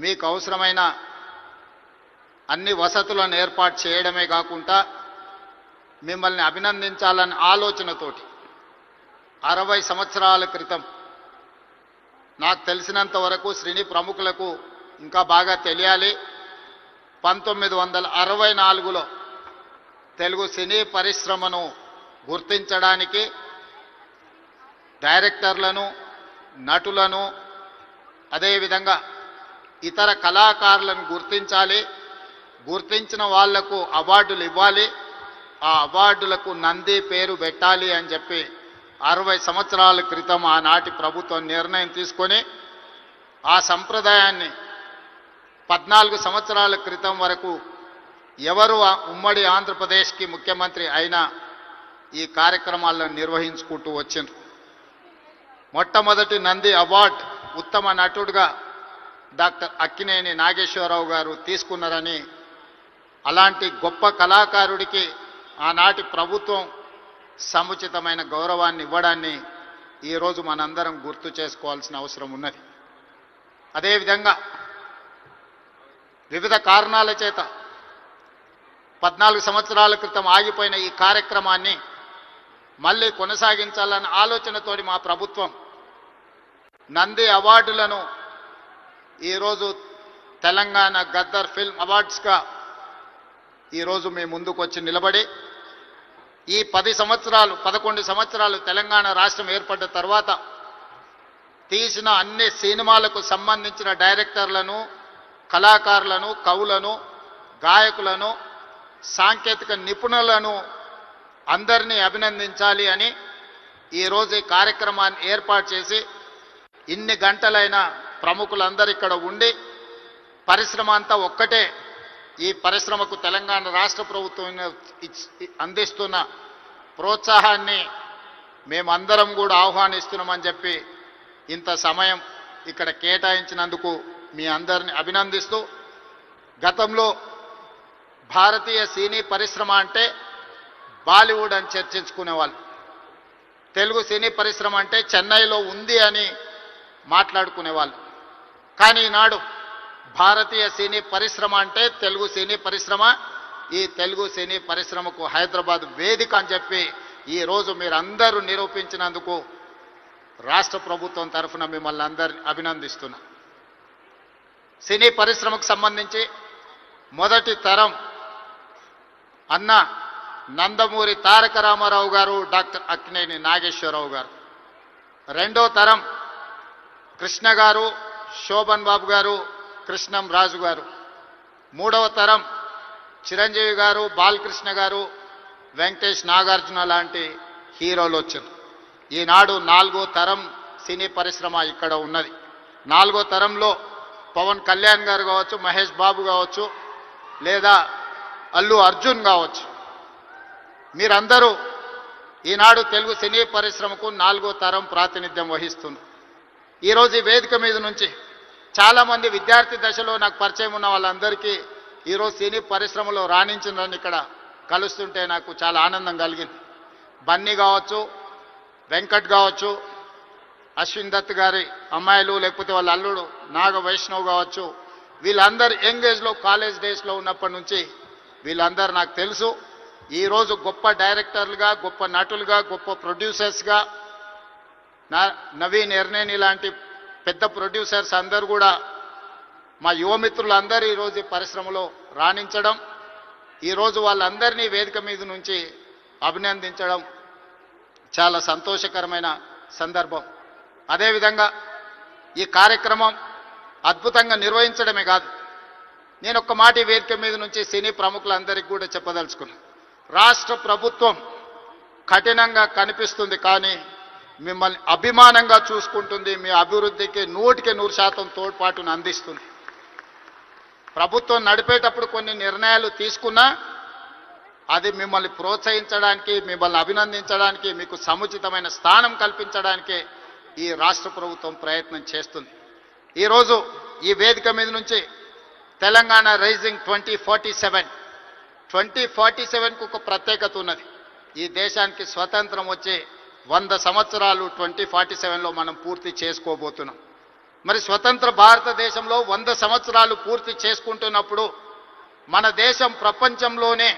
మీకు అవసరమైన అన్ని వసతులను ఏర్పాటు చేయడమే కాకుండా మిమ్మల్ని అభినందించాలన్న ఆలోచనతోటి 60 సంవత్సరాల క్రితం నాకు తెలిసినంత వరకు సినీ ప్రముఖులకు ఇంకా బాగా తెలియాలి 1964లో తెలుగు సినీ పరిశ్రమను గుర్తించడానికి డైరెక్టర్లను నటులను అదేవిధంగా ఇతర కళాకారులను గుర్తించాలి గుర్తించిన వాళ్లకు అవార్డులు ఇవ్వాలి ఆ అవార్డులకు నంది పేరు పెట్టాలి అని చెప్పి 60 సంవత్సరాల క్రితం ఆనాటి ప్రభుత్వం నిర్ణయం తీసుకొని ఆ సంప్రదాయాన్ని 14 సంవత్సరాల క్రితం వరకు ఎవరు ఉమ్మడి ఆంధ్రప్రదేశ్కి ముఖ్యమంత్రి అయినా ఈ కార్యక్రమాలను నిర్వహించుకుంటూ వచ్చిండ్రు మొట్టమొదటి నంది అవార్డు ఉత్తమ నటుడుగా డాక్టర్ అక్కినేని నాగేశ్వరరావు గారు తీసుకున్నారని అలాంటి గొప్ప కళాకారుడికి ఆనాటి ప్రభుత్వం సముచితమైన గౌరవాన్ని ఇవ్వడాన్ని ఈరోజు మనందరం గుర్తు చేసుకోవాల్సిన అవసరం ఉన్నది అదేవిధంగా వివిధ కారణాల చేత 14 సంవత్సరాల క్రితం ఆగిపోయిన ఈ కార్యక్రమాన్ని మళ్ళీ కొనసాగించాలన్న ఆలోచనతోటి మా ప్రభుత్వం నంది అవార్డులను ఈరోజు తెలంగాణ గద్దర్ ఫిల్మ్ అవార్డ్స్గా ఈరోజు మీ ముందుకు వచ్చి నిలబడి ఈ 11 సంవత్సరాలు తెలంగాణ రాష్ట్రం ఏర్పడ్డ తర్వాత తీసిన అన్ని సినిమాలకు సంబంధించిన డైరెక్టర్లను కళాకారులను కవులను గాయకులను సాంకేతిక నిపుణులను అందరినీ అభినందించాలి అని ఈరోజు ఈ కార్యక్రమాన్ని ఏర్పాటు చేసి ఇన్ని గంటలైన ప్రముఖులందరూ ఇక్కడ ఉండి పరిశ్రమ అంతా ఒక్కటే ఈ పరిశ్రమకు తెలంగాణ రాష్ట్ర ప్రభుత్వం అందిస్తున్న ప్రోత్సాహాన్ని మేమందరం కూడా ఆహ్వానిస్తున్నామని చెప్పి ఇంత సమయం ఇక్కడ కేటాయించినందుకు మీ అందరిని అభినందిస్తూ గతంలో భారతీయ సినీ పరిశ్రమ అంటే బాలీవుడ్ అని చర్చించుకునేవాళ్ళు తెలుగు సినీ పరిశ్రమ అంటే చెన్నైలో ఉంది అని మాట్లాడుకునేవాళ్ళు కానీ ఈనాడు భారతీయ సినీ పరిశ్రమ అంటే తెలుగు సినీ పరిశ్రమ ఈ తెలుగు సినీ పరిశ్రమకు హైదరాబాద్ వేదిక అని చెప్పి ఈరోజు మీరందరూ నిరూపించినందుకు రాష్ట్ర ప్రభుత్వం తరఫున మిమ్మల్ని అందరిని అభినందిస్తున్నా సినీ పరిశ్రమకు సంబంధించి మొదటి తరం అన్న నందమూరి తారక రామారావు గారు డాక్టర్ అక్కినేని నాగేశ్వరరావు గారు రెండో తరం కృష్ణ గారు శోభన్ బాబు గారు కృష్ణం రాజు గారు మూడవ తరం చిరంజీవి గారు బాలకృష్ణ గారు వెంకటేష్ నాగార్జున లాంటి హీరోలు వచ్చారు ఈనాడు 4వ తరం సినీ పరిశ్రమ ఇక్కడ ఉన్నది 4వ తరంలో పవన్ కళ్యాణ్ గారు కావచ్చు మహేష్ బాబు కావచ్చు లేదా అల్లు అర్జున్ కావచ్చు మీరందరూ ఈనాడు తెలుగు సినీ పరిశ్రమకు 4వ తరం ప్రాతినిధ్యం వహిస్తున్నారు ఈరోజు ఈ వేదిక మీద నుంచి చాలామంది విద్యార్థి దశలో నాకు పరిచయం ఉన్న వాళ్ళందరికీ ఈరోజు సినీ పరిశ్రమలో రాణించిందని ఇక్కడ కలుస్తుంటే నాకు చాలా ఆనందం కలిగింది బన్నీ కావచ్చు వెంకట్ కావచ్చు అశ్విన్ దత్ గారి అమ్మాయిలు లేకపోతే వాళ్ళ అల్లుడు నాగ వైష్ణవ్ కావచ్చు వీళ్ళందరూ యంగ్ ఏజ్లో కాలేజ్ డేస్లో ఉన్నప్పటి నుంచి వీళ్ళందరూ నాకు తెలుసు ఈరోజు గొప్ప డైరెక్టర్లుగా గొప్ప నటులుగా గొప్ప ప్రొడ్యూసర్స్గా నవీన్ ఎర్నేని లాంటి పెద్ద ప్రొడ్యూసర్స్ అందరూ కూడా మా యువమిత్రులందరూ ఈరోజు పరిశ్రమలో రాణించడం ఈరోజు వాళ్ళందరినీ వేదిక మీద నుంచి అభినందించడం చాలా సంతోషకరమైన సందర్భం అదేవిధంగా ఈ కార్యక్రమం అద్భుతంగా నిర్వహించడమే కాదు నేను ఒక్క మాట వేదిక మీద నుంచి సినీ ప్రముఖులందరికీ కూడా చెప్పదలుచుకున్నాను రాష్ట్ర ప్రభుత్వం కఠినంగా కనిపిస్తుంది కానీ మిమ్మల్ని అభిమానంగా చూసుకుంటుంది మీ అభివృద్ధికి 100% తోడ్పాటును అందిస్తుంది ప్రభుత్వం నడిపేటప్పుడు కొన్ని నిర్ణయాలు తీసుకున్నా అది మిమ్మల్ని ప్రోత్సహించడానికి మిమ్మల్ని అభినందించడానికి మీకు సముచితమైన స్థానం కల్పించడానికి ఈ రాష్ట్ర ప్రభుత్వం ప్రయత్నం చేస్తుంది ఈరోజు ఈ వేదిక మీద నుంచి తెలంగాణ రైజింగ్ 2047కు ఒక ప్రత్యేకత ఉన్నది ఈ దేశానికి స్వతంత్రం వచ్చే 100 సంవత్సరాలు 2047లో మనం పూర్తి చేసుకోబోతున్నాం మరి స్వతంత్ర భారతదేశంలో 100 సంవత్సరాలు పూర్తి చేసుకుంటున్నప్పుడు మన దేశం ప్రపంచంలోనే